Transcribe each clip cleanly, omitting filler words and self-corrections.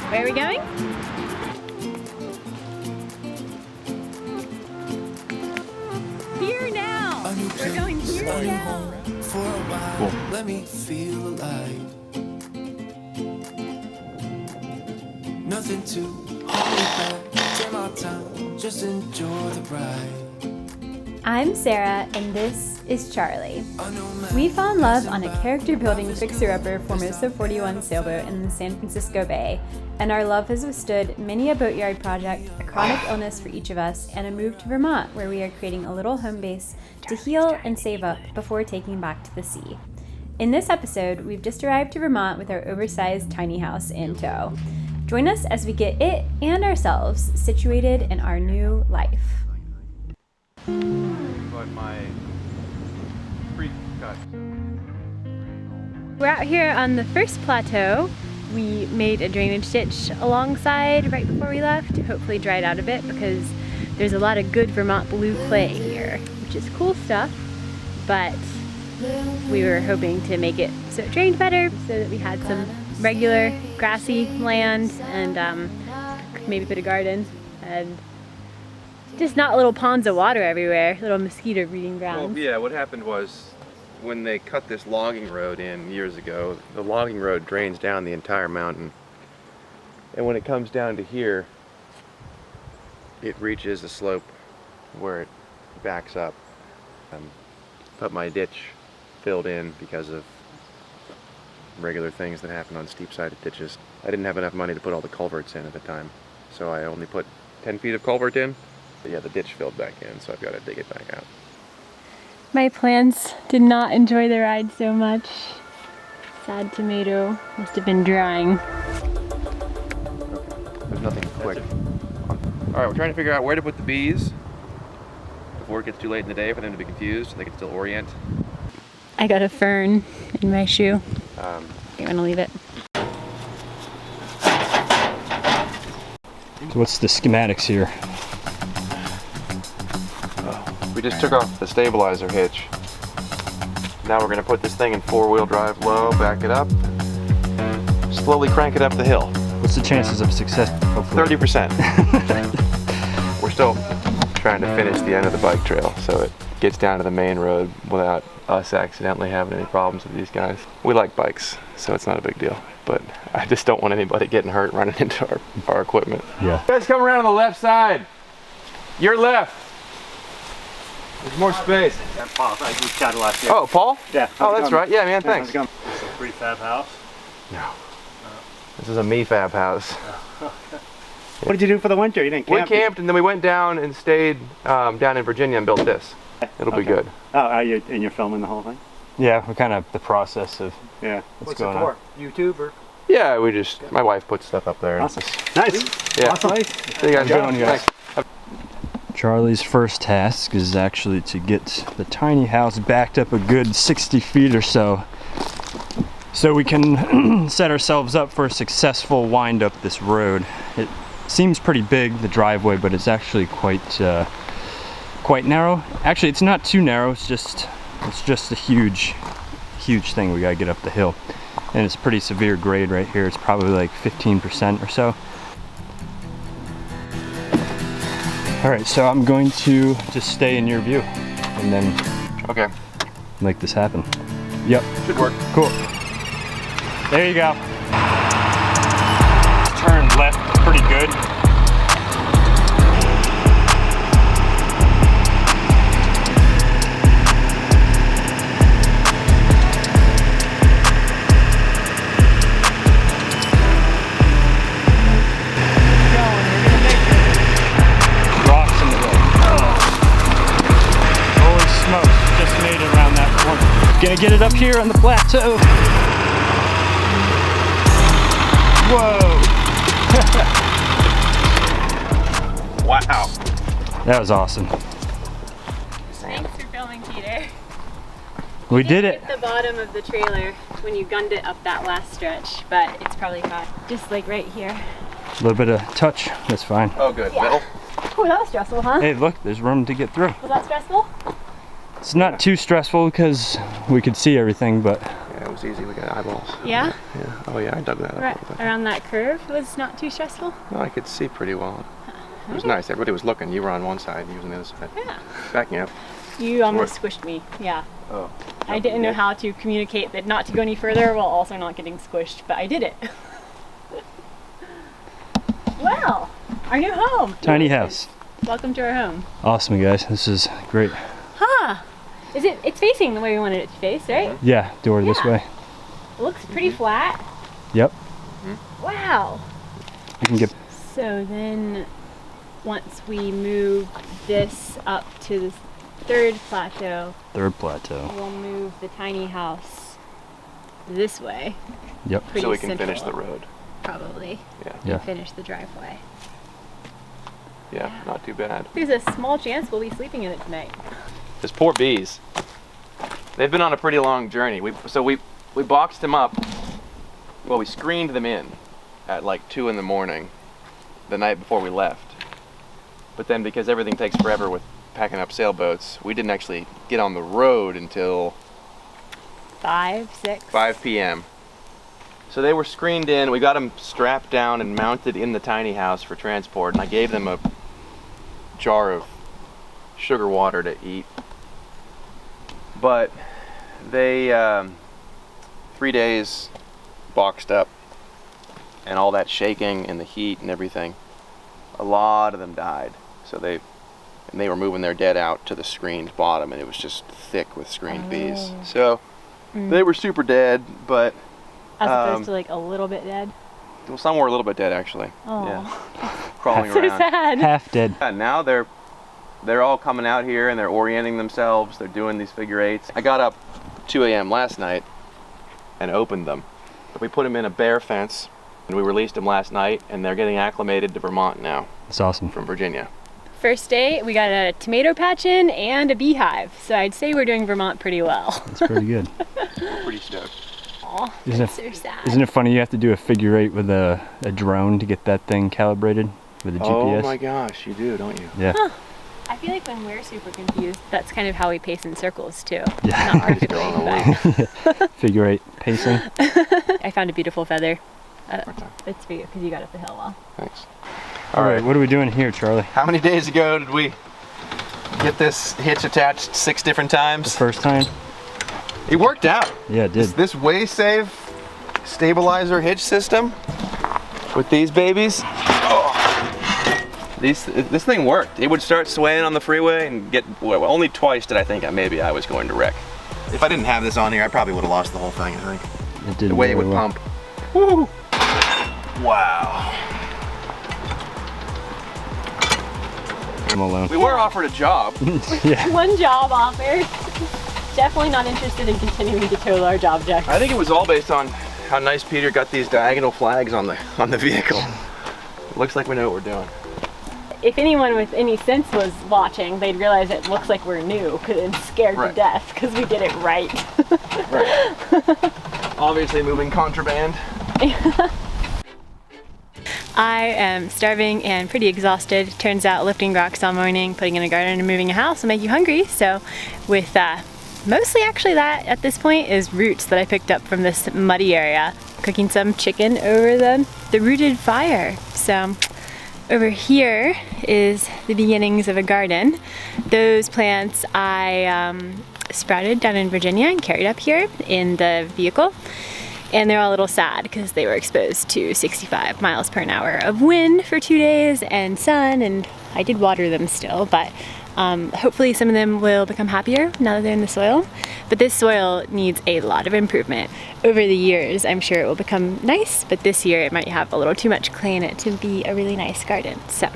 Where are we going? Here now! We're going here now! For a while, Cool. let me feel alive. Nothing to hold me back. Take my time, just enjoy the ride. I'm Sarah, and this is Charlie. I know We fell in love on a character-building fixer-upper Formosa 41 sailboat in the San Francisco Bay, and our love has withstood many a boatyard project, a chronic illness for each of us, and a move to Vermont, where we are creating a little home base to heal and save up before taking back to the sea. In this episode, we've just arrived to Vermont with our oversized tiny house in tow. Join us as we get it and ourselves situated in our new life. But my pre-cut. We're out here on the first plateau. We made a drainage ditch alongside right before we left to hopefully dry it out a bit because there's a lot of good Vermont blue clay here, which is cool stuff, but we were hoping to make it so it drained better so that we had some regular grassy land and maybe put a garden and just not little ponds of water everywhere, little mosquito breeding grounds. Well, yeah, what happened was when they cut this logging road in years ago, the logging road drains down the entire mountain. And when it comes down to here, it reaches a slope where it backs up. But my ditch filled in because of regular things that happen on steep-sided ditches. I didn't have enough money to put all the culverts in at the time, so I only put 10 feet of culvert in. But yeah, the ditch filled back in, so I've got to dig it back out. My plants did not enjoy the ride so much. Sad tomato must have been drying. There's nothing quick. Alright, we're trying to figure out where to put the bees before it gets too late in the day for them to be confused so they can still orient. I got a fern in my shoe. You want to leave it? So what's the schematics here? We just took off the stabilizer hitch. Now we're going to put this thing in four-wheel drive low, back it up, slowly crank it up the hill. What's the chances of success? Hopefully? 30%. We're still trying to finish the end of the bike trail so it gets down to the main road without us accidentally having any problems with these guys. We like bikes, so it's not a big deal. But I just don't want anybody getting hurt running into our equipment. Yeah. You guys come around on the left side. Your left. There's more space. I'm Paul. I we chatted last year. Oh, Paul? Yeah. Oh, that's right. Yeah, man, thanks. How's it going? It's a prefab house. No. This is a me-fab house. What did you do for the winter? You didn't camp? We camped and then we went down and stayed down in Virginia and built this. It'll be good. Oh, are you, and you're filming the whole thing? Yeah, we're kind of the process of Yeah. what's going on. YouTube or? Yeah, we just, my wife puts stuff up there. Awesome. Nice. Yeah. Awesome. See you guys. Good one, you guys. Thanks. Charlie's first task is actually to get the tiny house backed up a good 60 feet or so we can set ourselves up for a successful wind up this road. It seems pretty big, the driveway, but it's actually quite narrow. Actually, it's not too narrow, it's just a huge thing we gotta get up the hill. And it's a pretty severe grade right here. It's probably like 15% or so. All right, so I'm going to just stay in your view and then Okay. make this happen. Yep. Should work. Cool. There you go. Turn left pretty good. Rocks in the road. Holy smokes, just made it around that corner. Gonna get it up here on the plateau. Whoa! Wow. That was awesome. Thanks for filming, Peter. We did it. Hit the bottom of the trailer when you gunned it up that last stretch, but it's probably caught just like right here. A little bit of touch, that's fine. Oh, good. Yeah. Middle? Oh, that was stressful, huh? Hey, look, there's room to get through. Was that stressful? It's not too stressful because we could see everything, but Yeah, it was easy. We got eyeballs. Yeah? Yeah. Oh yeah, I dug that up a little bit. Around that curve was not too stressful? No, I could see pretty well. It was nice. Everybody was looking. You were on one side, you was on the other side. Yeah. Backing up. You almost squished me, yeah. Oh. I didn't know how to communicate that not to go any further while also not getting squished, but I did it. Well, our new home. Tiny house. Welcome to our home. Awesome, guys. This is great. Huh. It's facing the way we wanted it to face, right? Yeah, door this way. It looks pretty flat. Yep. Wow. You can get. So then, once we move this up to the third plateau, we'll move the tiny house this way. Yep. Pretty So we can simple, finish the road. Probably. Yeah. And finish the driveway. Yeah, not too bad. There's a small chance we'll be sleeping in it tonight. Those poor bees. They've been on a pretty long journey. We boxed them up. Well, we screened them in at like 2 in the morning the night before we left. But then because everything takes forever with packing up sailboats, we didn't actually get on the road until 5, 6. 5 p.m. So they were screened in. We got them strapped down and mounted in the tiny house for transport, and I gave them a jar of sugar water to eat. But they 3 days boxed up, and all that shaking and the heat and everything, a lot of them died. So they were moving their dead out to the screened bottom, and it was just thick with screened bees. So they were super dead, but As opposed to like a little bit dead. well, some were a little bit dead actually. Oh. Yeah, crawling So around. sad. Half dead. Yeah, now they're all coming out here and they're orienting themselves. They're doing these figure eights. I got up 2 a.m. last night and opened them. We put them in a bear fence and we released them last night, and they're getting acclimated to Vermont now It's awesome. from Virginia. First day, we got a tomato patch in and a beehive. So I'd say we're doing Vermont pretty well. It's pretty good. Pretty stoked. Aw, Isn't that's it- so sad. Isn't it funny you have to do a figure eight with a drone to get that thing calibrated with a GPS? Oh my gosh, you do, don't you? Yeah. I feel like when we're super confused, that's kind of how we pace in circles too. Yeah. Not perfectly, but Figure eight pacing. I found a beautiful feather. It's for you because you got up the hill well. Thanks. All right, what are we doing here, Charlie? How many days ago did we get this hitch attached 6 different times? First time? It worked out. Yeah, it did. This WaySave stabilizer hitch system with these babies. This thing worked. It would start swaying on the freeway and get, well, only twice did I think I was going to wreck. If I didn't have this on here, I probably would have lost the whole thing, I think. It did The way it very would well. pump. Woo! Wow. I'm alone. We were offered a job. Yeah. One job offer. Definitely not interested in continuing to tow large objects. I think it was all based on how nice Peter got these diagonal flags on the vehicle. It looks like we know what we're doing. If anyone with any sense was watching, they'd realize it looks like we're new and scared to Right. death because we did it right. Right. Obviously moving contraband. I am starving and pretty exhausted. Turns out lifting rocks all morning, putting in a garden, and moving a house will make you hungry. So with mostly actually that at this point is roots that I picked up from this muddy area. Cooking some chicken over the rooted fire. So over here is the beginnings of a garden. Those plants I sprouted down in Virginia and carried up here in the vehicle. And they're all a little sad because they were exposed to 65 miles per hour of wind for 2 days and sun, and I did water them still, but hopefully some of them will become happier now that they're in the soil. But this soil needs a lot of improvement. Over the years, I'm sure it will become nice, but this year it might have a little too much clay in it to be a really nice garden. So.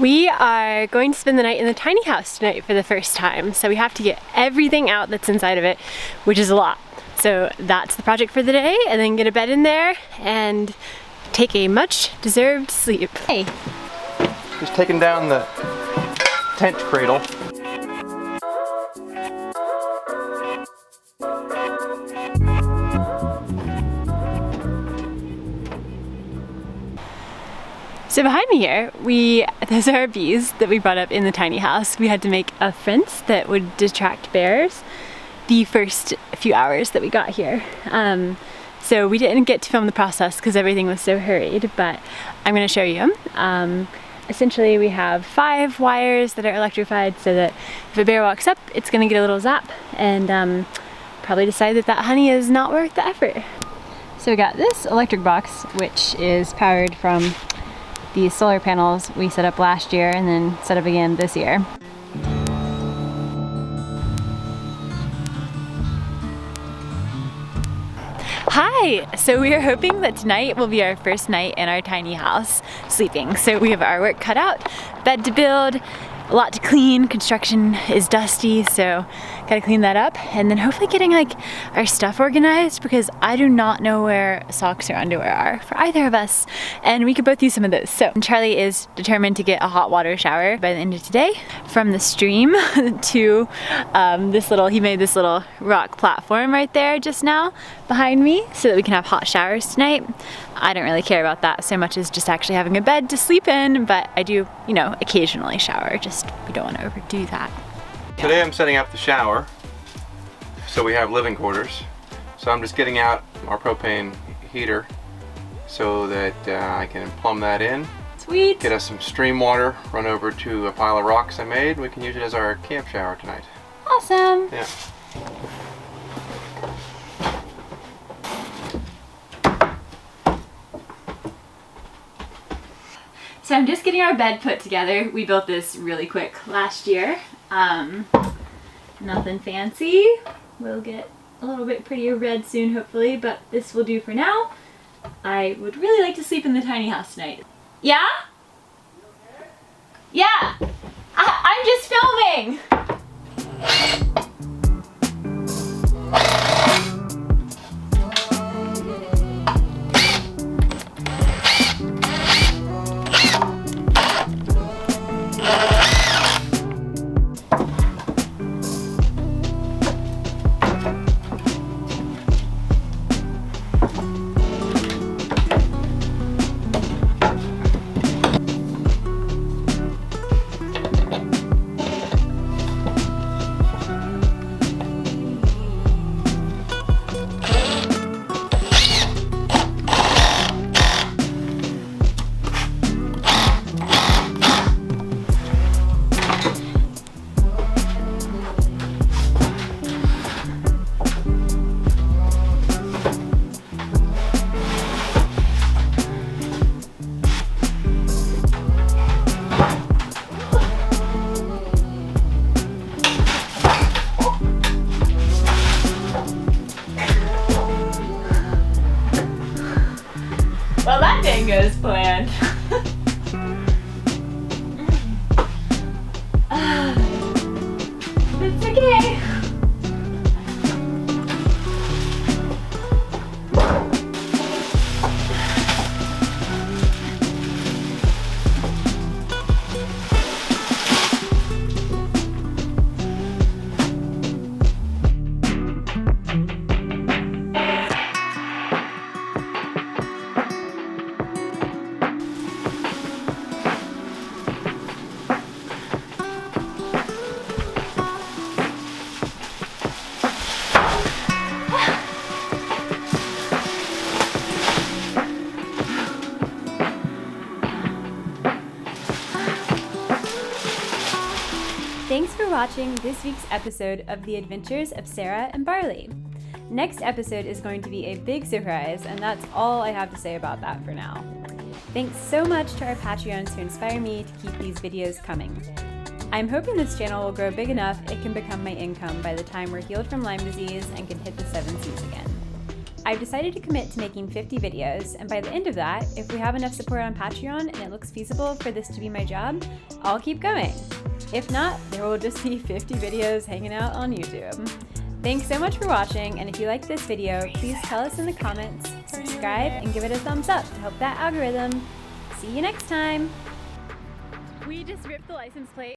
We are going to spend the night in the tiny house tonight for the first time, so we have to get everything out that's inside of it, which is a lot. So that's the project for the day, and then get a bed in there and take a much deserved sleep. Hey. Just taking down the tent cradle. So behind me here, those are our bees that we brought up in the tiny house. We had to make a fence that would detract bears the first few hours that we got here. So we didn't get to film the process because everything was so hurried, but I'm going to show you. Essentially we have 5 wires that are electrified so that if a bear walks up, it's going to get a little zap and probably decide that that honey is not worth the effort. So we got this electric box, which is powered from these solar panels we set up last year and then set up again this year. Hi! So we are hoping that tonight will be our first night in our tiny house sleeping. So we have our work cut out, bed to build, a lot to clean, construction is dusty, so gotta clean that up, and then hopefully getting like our stuff organized because I do not know where socks or underwear are for either of us, and we could both use some of those. So Charlie is determined to get a hot water shower by the end of today from the stream to he made this little rock platform right there just now behind me so that we can have hot showers tonight. I don't really care about that so much as just actually having a bed to sleep in, but I do, you know, occasionally shower, just we don't want to overdo that. Today I'm setting up the shower, so we have living quarters. So I'm just getting out our propane heater so that I can plumb that in. Sweet! Get us some stream water, run over to a pile of rocks I made. We can use it as our camp shower tonight. Awesome! Yeah. So I'm just getting our bed put together. We built this really quick last year. Nothing fancy. We'll get a little bit prettier red soon, hopefully, but this will do for now. I would really like to sleep in the tiny house tonight. Yeah? Yeah! I'm just filming! Well, that didn't go as planned. It's okay. Thanks for watching this week's episode of The Adventures of Sarah and Barley. Next episode is going to be a big surprise, and that's all I have to say about that for now. Thanks so much to our Patreons who inspire me to keep these videos coming. I'm hoping this channel will grow big enough it can become my income by the time we're healed from Lyme disease and can hit the 7 seas again. I've decided to commit to making 50 videos, and by the end of that, if we have enough support on Patreon and it looks feasible for this to be my job, I'll keep going. If not, there will just be 50 videos hanging out on YouTube. Thanks so much for watching, and if you liked this video, please tell us in the comments, subscribe, and give it a thumbs up to help that algorithm. See you next time! We just ripped the license plate